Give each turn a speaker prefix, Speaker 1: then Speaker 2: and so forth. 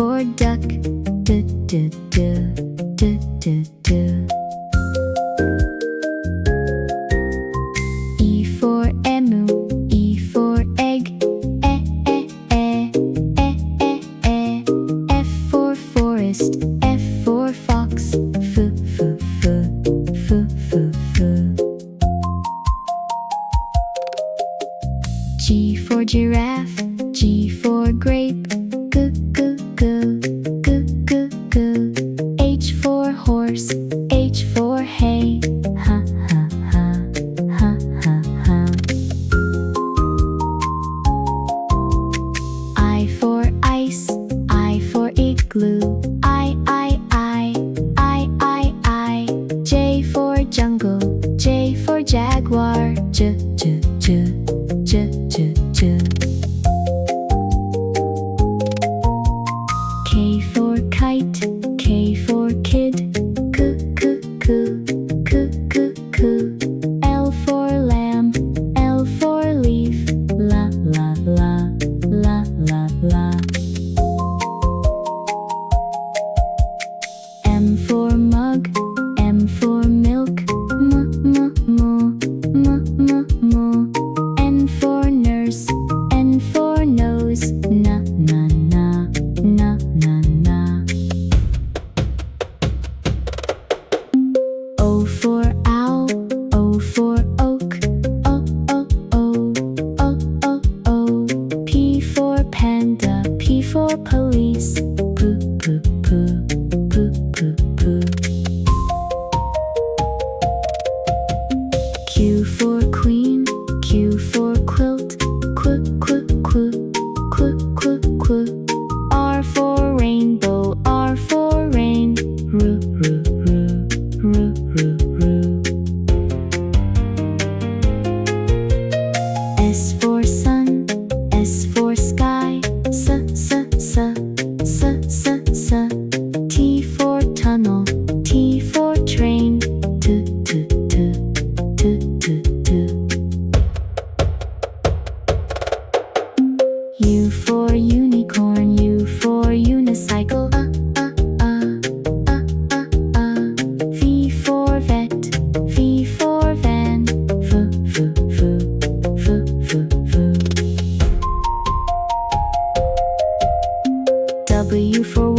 Speaker 1: for duck, du-du-du-du-du-du. E for emu, E for egg, e-e-e-e-e-e. F for forest, F for fox, f-f-f-f-f-f. G for giraffe, G for grape, kuh-kuh-kuh, kuh-kuh-kuh. H for horse, H for hay, ha-ha-ha, ha-ha-ha. I for ice, I for igloo, I. J for jungle, J for jaguar, J. K for kite, K for kid, kuh-kuh-kuh, kuh-kuh-kuh. L for lamb, L for leaf, la-la-la, la-la-la. M for mug, M for milk, m-m-m-m-m-m. N for nurse, N for nose, na-na-na, na-na-na. O for owl, O for oak, o-o-o, o-o-o. P for panda, P for police, poo-poo-poo, poo-poo-poo. Q for queen, Q for quilt, kuh-kuh-kuh, kuh-kuh-kuh. R for rainbow, R for rain, roo-roo-roo, roo-roo-roo. S for sun, S for sky, s-s-s-s-s-s. T for tunnel, T for train, tu-tu-tu-tu-tu-tu. U for unicorn, U for unicycle, V for vet, V for van, v-v-v-v-v-v. W for